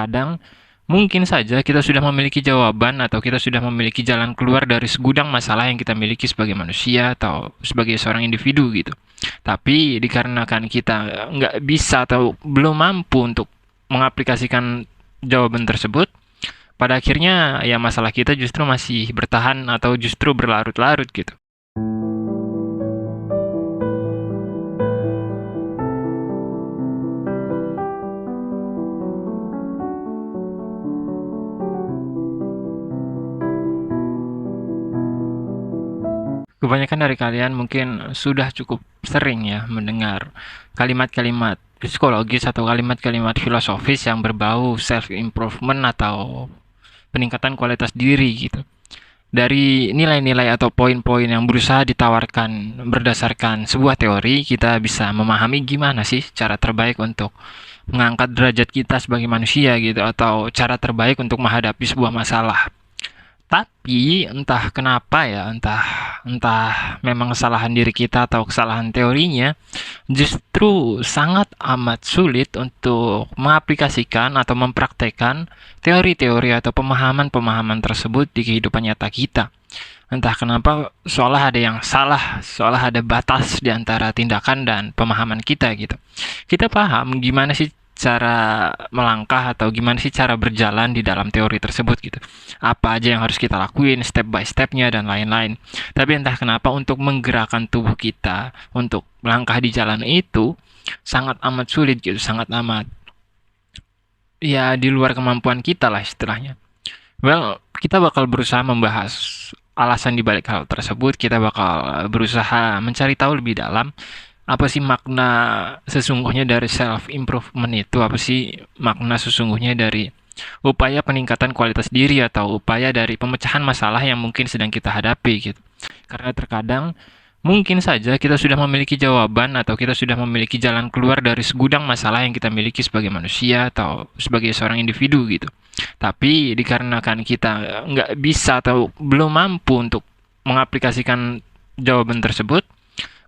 terkadang mungkin saja kita sudah memiliki jawaban atau kita sudah memiliki jalan keluar dari segudang masalah yang kita miliki sebagai manusia atau sebagai seorang individu gitu. Tapi dikarenakan kita nggak bisa atau belum mampu untuk mengaplikasikan jawaban tersebut, pada akhirnya ya masalah kita justru masih bertahan atau justru berlarut-larut gitu. Kebanyakan dari kalian mungkin sudah cukup sering ya mendengar kalimat-kalimat psikologis atau kalimat-kalimat filosofis yang berbau self improvement atau peningkatan kualitas diri gitu. Dari nilai-nilai atau poin-poin yang berusaha ditawarkan berdasarkan sebuah teori, kita bisa memahami gimana sih cara terbaik untuk mengangkat derajat kita sebagai manusia gitu atau cara terbaik untuk menghadapi sebuah masalah. Tapi entah kenapa ya, entah entah memang kesalahan diri kita atau kesalahan teorinya, justru sangat amat sulit untuk mengaplikasikan atau mempraktekkan teori-teori atau pemahaman-pemahaman tersebut di kehidupan nyata kita. Entah kenapa seolah ada yang salah, seolah ada batas di antara tindakan dan pemahaman kita gitu. Kita paham gimana sih cara melangkah atau gimana sih cara berjalan di dalam teori tersebut gitu. Apa aja yang harus kita lakuin, step by stepnya dan lain-lain. Tapi entah kenapa untuk menggerakkan tubuh kita untuk melangkah di jalan itu sangat amat sulit gitu, sangat amat ya di luar kemampuan kita lah istilahnya. Well, kita bakal berusaha membahas alasan di balik hal tersebut, kita bakal berusaha mencari tahu lebih dalam apa sih makna sesungguhnya dari self improvement itu, apa sih makna sesungguhnya dari upaya peningkatan kualitas diri atau upaya dari pemecahan masalah yang mungkin sedang kita hadapi gitu. Karena terkadang mungkin saja kita sudah memiliki jawaban atau kita sudah memiliki jalan keluar dari segudang masalah yang kita miliki sebagai manusia atau sebagai seorang individu gitu. Tapi dikarenakan kita nggak bisa atau belum mampu untuk mengaplikasikan jawaban tersebut,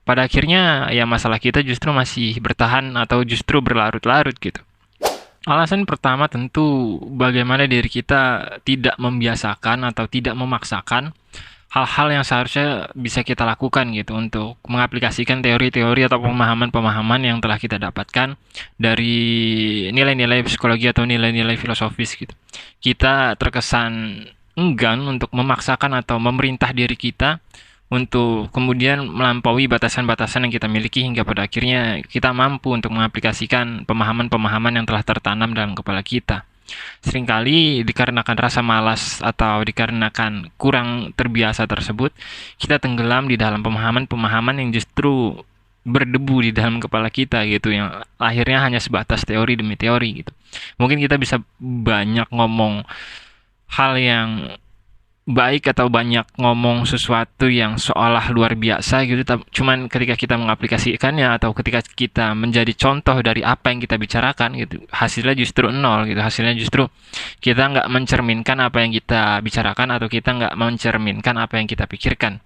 pada akhirnya ya masalah kita justru masih bertahan atau justru berlarut-larut gitu. Alasan pertama tentu bagaimana diri kita tidak membiasakan atau tidak memaksakan hal-hal yang seharusnya bisa kita lakukan gitu untuk mengaplikasikan teori-teori atau pemahaman-pemahaman yang telah kita dapatkan dari nilai-nilai psikologi atau nilai-nilai filosofis gitu. Kita terkesan enggan untuk memaksakan atau memerintah diri kita untuk kemudian melampaui batasan-batasan yang kita miliki hingga pada akhirnya kita mampu untuk mengaplikasikan pemahaman-pemahaman yang telah tertanam dalam kepala kita. Seringkali dikarenakan rasa malas atau dikarenakan kurang terbiasa tersebut, kita tenggelam di dalam pemahaman-pemahaman yang justru berdebu di dalam kepala kita gitu, yang akhirnya hanya sebatas teori demi teori gitu. Mungkin kita bisa banyak ngomong hal yang baik atau banyak ngomong sesuatu yang seolah luar biasa gitu, cuman ketika kita mengaplikasikannya atau ketika kita menjadi contoh dari apa yang kita bicarakan gitu, hasilnya justru nol gitu, hasilnya justru kita nggak mencerminkan apa yang kita bicarakan atau kita nggak mencerminkan apa yang kita pikirkan.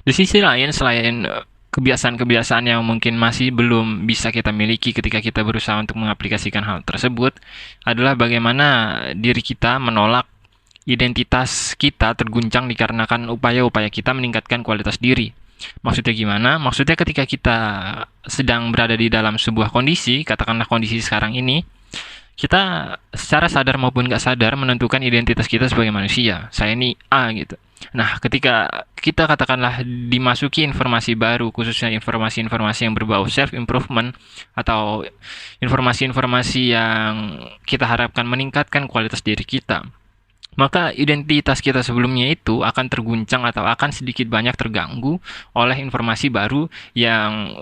Di sisi lain, selain kebiasaan-kebiasaan yang mungkin masih belum bisa kita miliki ketika kita berusaha untuk mengaplikasikan hal tersebut, adalah bagaimana diri kita menolak identitas kita terguncang dikarenakan upaya-upaya kita meningkatkan kualitas diri. Maksudnya gimana? Maksudnya ketika kita sedang berada di dalam sebuah kondisi, katakanlah kondisi sekarang ini, kita secara sadar maupun nggak sadar menentukan identitas kita sebagai manusia. Saya ini A gitu. Nah, ketika kita katakanlah dimasuki informasi baru, khususnya informasi-informasi yang berbau self-improvement atau informasi-informasi yang kita harapkan meningkatkan kualitas diri kita, maka identitas kita sebelumnya itu akan terguncang atau akan sedikit banyak terganggu oleh informasi baru yang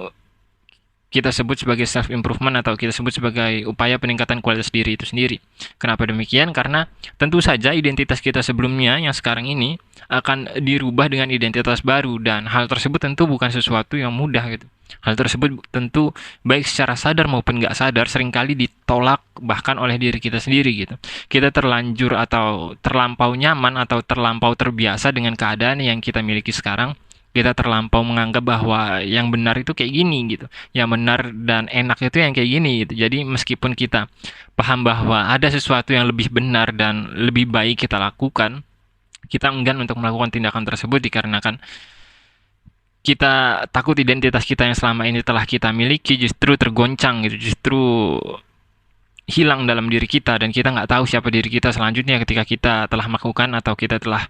kita sebut sebagai self improvement atau kita sebut sebagai upaya peningkatan kualitas diri itu sendiri. Kenapa demikian? Karena tentu saja identitas kita sebelumnya yang sekarang ini akan dirubah dengan identitas baru, dan hal tersebut tentu bukan sesuatu yang mudah gitu. Hal tersebut tentu baik secara sadar maupun nggak sadar seringkali ditolak bahkan oleh diri kita sendiri gitu. Kita terlanjur atau terlampau nyaman atau terlampau terbiasa dengan keadaan yang kita miliki sekarang, kita terlampau menganggap bahwa yang benar itu kayak gini gitu. Yang benar dan enak itu yang kayak gini gitu. Jadi meskipun kita paham bahwa ada sesuatu yang lebih benar dan lebih baik kita lakukan, kita enggan untuk melakukan tindakan tersebut dikarenakan kita takut identitas kita yang selama ini telah kita miliki justru tergoncang gitu, justru hilang dalam diri kita dan kita nggak tahu siapa diri kita selanjutnya ketika kita telah melakukan atau kita telah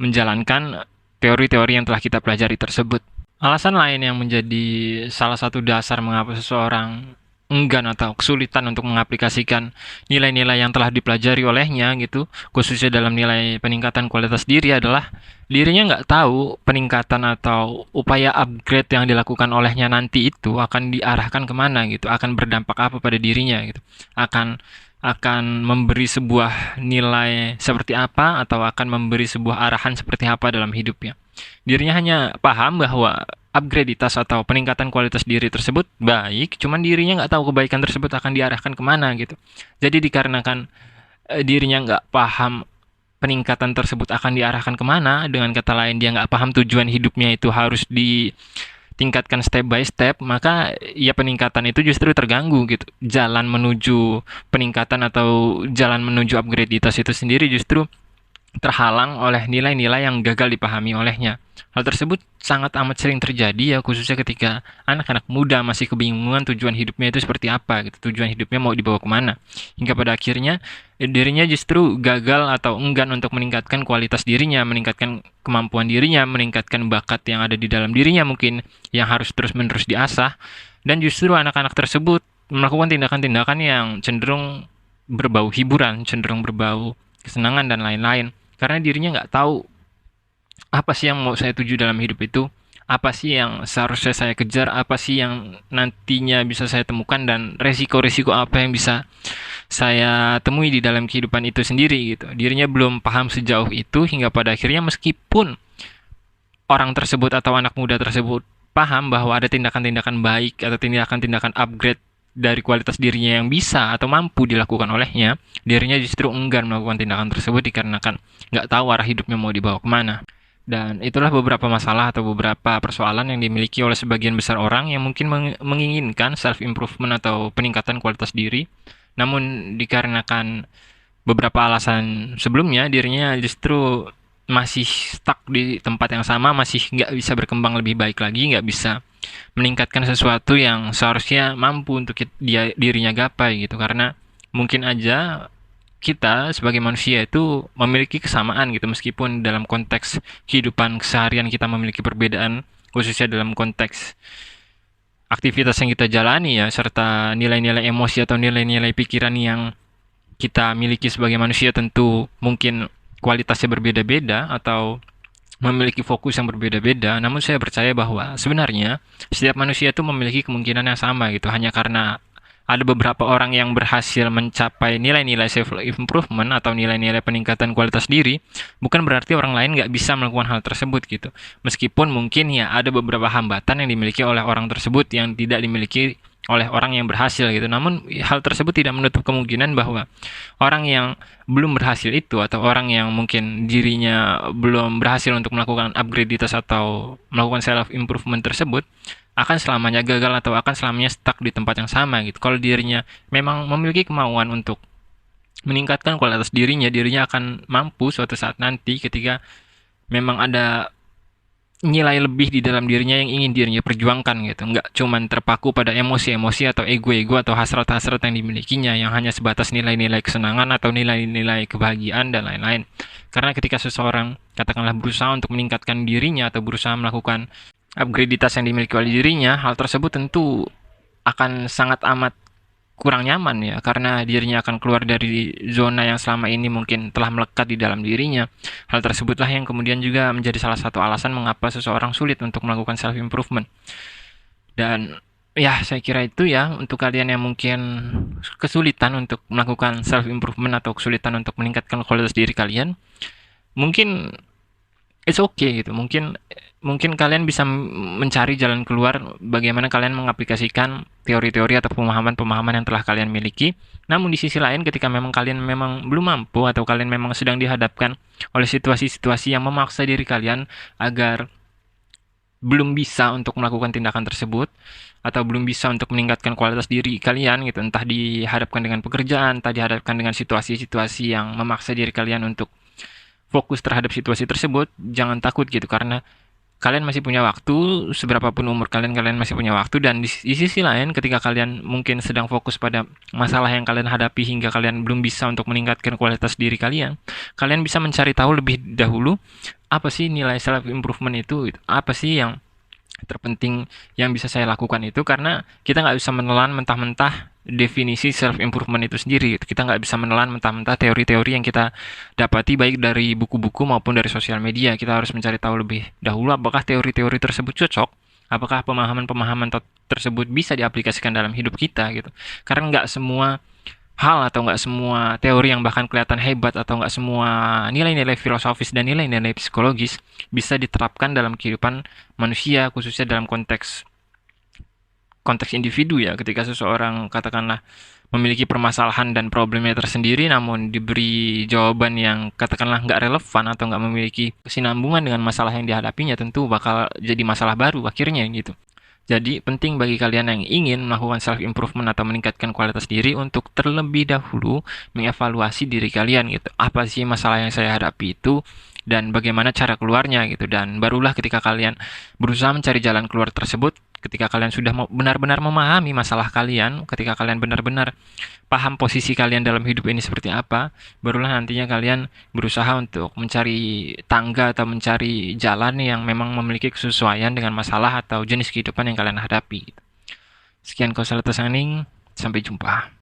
menjalankan teori-teori yang telah kita pelajari tersebut. Alasan lain yang menjadi salah satu dasar mengapa seseorang enggan atau kesulitan untuk mengaplikasikan nilai-nilai yang telah dipelajari olehnya gitu, khususnya dalam nilai peningkatan kualitas diri adalah dirinya nggak tahu peningkatan atau upaya upgrade yang dilakukan olehnya nanti itu akan diarahkan kemana gitu, akan berdampak apa pada dirinya gitu, akan akan memberi sebuah nilai seperti apa atau akan memberi sebuah arahan seperti apa dalam hidupnya. Dirinya hanya paham bahwa upgraditas atau peningkatan kualitas diri tersebut baik, cuman dirinya nggak tahu kebaikan tersebut akan diarahkan kemana gitu. Jadi dikarenakan dirinya nggak paham peningkatan tersebut akan diarahkan kemana, dengan kata lain dia nggak paham tujuan hidupnya itu harus ditingkatkan step by step, maka ya peningkatan itu justru terganggu gitu. Jalan menuju peningkatan atau jalan menuju upgraditas itu sendiri justru terhalang oleh nilai-nilai yang gagal dipahami olehnya. Hal tersebut sangat amat sering terjadi ya, khususnya ketika anak-anak muda masih kebingungan tujuan hidupnya itu seperti apa gitu, tujuan hidupnya mau dibawa kemana. Hingga pada akhirnya dirinya justru gagal atau enggan untuk meningkatkan kualitas dirinya, meningkatkan kemampuan dirinya, meningkatkan bakat yang ada di dalam dirinya mungkin yang harus terus-menerus diasah. Dan justru anak-anak tersebut melakukan tindakan-tindakan yang cenderung berbau hiburan, cenderung berbau kesenangan dan lain-lain. Karena dirinya nggak tahu apa sih yang mau saya tuju dalam hidup itu, apa sih yang seharusnya saya kejar, apa sih yang nantinya bisa saya temukan, dan resiko-resiko apa yang bisa saya temui di dalam kehidupan itu sendiri gitu. Dirinya belum paham sejauh itu hingga pada akhirnya meskipun orang tersebut atau anak muda tersebut paham bahwa ada tindakan-tindakan baik atau tindakan-tindakan upgrade dari kualitas dirinya yang bisa atau mampu dilakukan olehnya, dirinya justru enggan melakukan tindakan tersebut dikarenakan nggak tahu arah hidupnya mau dibawa kemana. Dan itulah beberapa masalah atau beberapa persoalan yang dimiliki oleh sebagian besar orang yang mungkin menginginkan self-improvement atau peningkatan kualitas diri, namun dikarenakan beberapa alasan sebelumnya, dirinya justru masih stuck di tempat yang sama, masih nggak bisa berkembang lebih baik lagi, nggak bisa meningkatkan sesuatu yang seharusnya mampu untuk dirinya gapai gitu. Karena mungkin aja kita sebagai manusia itu memiliki kesamaan gitu, meskipun dalam konteks kehidupan keseharian kita memiliki perbedaan, khususnya dalam konteks aktivitas yang kita jalani ya, serta nilai-nilai emosi atau nilai-nilai pikiran yang kita miliki sebagai manusia tentu mungkin kualitasnya berbeda-beda atau memiliki fokus yang berbeda-beda. Namun saya percaya bahwa sebenarnya setiap manusia itu memiliki kemungkinan yang sama gitu, hanya karena ada beberapa orang yang berhasil mencapai nilai-nilai self improvement atau nilai-nilai peningkatan kualitas diri, bukan berarti orang lain nggak bisa melakukan hal tersebut gitu. Meskipun mungkin ya ada beberapa hambatan yang dimiliki oleh orang tersebut yang tidak dimiliki oleh orang yang berhasil gitu. Namun hal tersebut tidak menutup kemungkinan bahwa orang yang belum berhasil itu atau orang yang mungkin dirinya belum berhasil untuk melakukan upgraditas atau melakukan self improvement tersebut akan selamanya gagal atau akan selamanya stuck di tempat yang sama gitu. Kalau dirinya memang memiliki kemauan untuk meningkatkan kualitas dirinya, dirinya akan mampu suatu saat nanti ketika memang ada nilai lebih di dalam dirinya yang ingin dirinya perjuangkan gitu. Nggak cuman terpaku pada emosi-emosi atau ego-ego atau hasrat-hasrat yang dimilikinya yang hanya sebatas nilai-nilai kesenangan atau nilai-nilai kebahagiaan dan lain-lain. Karena ketika seseorang katakanlah berusaha untuk meningkatkan dirinya atau berusaha melakukan upgraditas yang dimiliki oleh dirinya, hal tersebut tentu akan sangat amat kurang nyaman ya, karena dirinya akan keluar dari zona yang selama ini mungkin telah melekat di dalam dirinya. Hal tersebutlah yang kemudian juga menjadi salah satu alasan mengapa seseorang sulit untuk melakukan self improvement. Dan ya saya kira itu ya untuk kalian yang mungkin kesulitan untuk melakukan self improvement atau kesulitan untuk meningkatkan kualitas diri kalian, mungkin it's okay gitu. Mungkin kalian bisa mencari jalan keluar bagaimana kalian mengaplikasikan teori-teori atau pemahaman-pemahaman yang telah kalian miliki. Namun di sisi lain ketika memang kalian memang belum mampu atau kalian memang sedang dihadapkan oleh situasi-situasi yang memaksa diri kalian agar belum bisa untuk melakukan tindakan tersebut atau belum bisa untuk meningkatkan kualitas diri kalian gitu, entah dihadapkan dengan pekerjaan, entah dihadapkan dengan situasi-situasi yang memaksa diri kalian untuk fokus terhadap situasi tersebut, jangan takut gitu, karena kalian masih punya waktu, seberapapun umur kalian, kalian masih punya waktu. Dan di sisi lain, ketika kalian mungkin sedang fokus pada masalah yang kalian hadapi hingga kalian belum bisa untuk meningkatkan kualitas diri kalian, kalian bisa mencari tahu lebih dahulu apa sih nilai self improvement itu, gitu. Apa sih yang terpenting yang bisa saya lakukan itu, karena kita nggak bisa menelan mentah-mentah definisi self improvement itu sendiri gitu. Kita nggak bisa menelan mentah-mentah teori-teori yang kita dapati baik dari buku-buku maupun dari sosial media. Kita harus mencari tahu lebih dahulu apakah teori-teori tersebut cocok, apakah pemahaman-pemahaman tersebut bisa diaplikasikan dalam hidup kita gitu. Karena nggak semua hal atau nggak semua teori yang bahkan kelihatan hebat atau nggak semua nilai-nilai filosofis dan nilai-nilai psikologis bisa diterapkan dalam kehidupan manusia, khususnya dalam konteks konteks individu ya. Ketika seseorang katakanlah memiliki permasalahan dan problemnya tersendiri, namun diberi jawaban yang katakanlah nggak relevan atau nggak memiliki kesinambungan dengan masalah yang dihadapinya, tentu bakal jadi masalah baru akhirnya gitu. Jadi penting bagi kalian yang ingin melakukan self improvement atau meningkatkan kualitas diri untuk terlebih dahulu mengevaluasi diri kalian gitu. Apa sih masalah yang saya hadapi itu dan bagaimana cara keluarnya gitu. Dan barulah ketika kalian berusaha mencari jalan keluar tersebut, ketika kalian sudah benar-benar memahami masalah kalian, ketika kalian benar-benar paham posisi kalian dalam hidup ini seperti apa, barulah nantinya kalian berusaha untuk mencari tangga atau mencari jalan yang memang memiliki kesesuaian dengan masalah atau jenis kehidupan yang kalian hadapi. Sekian Konsultasi Saning, sampai jumpa.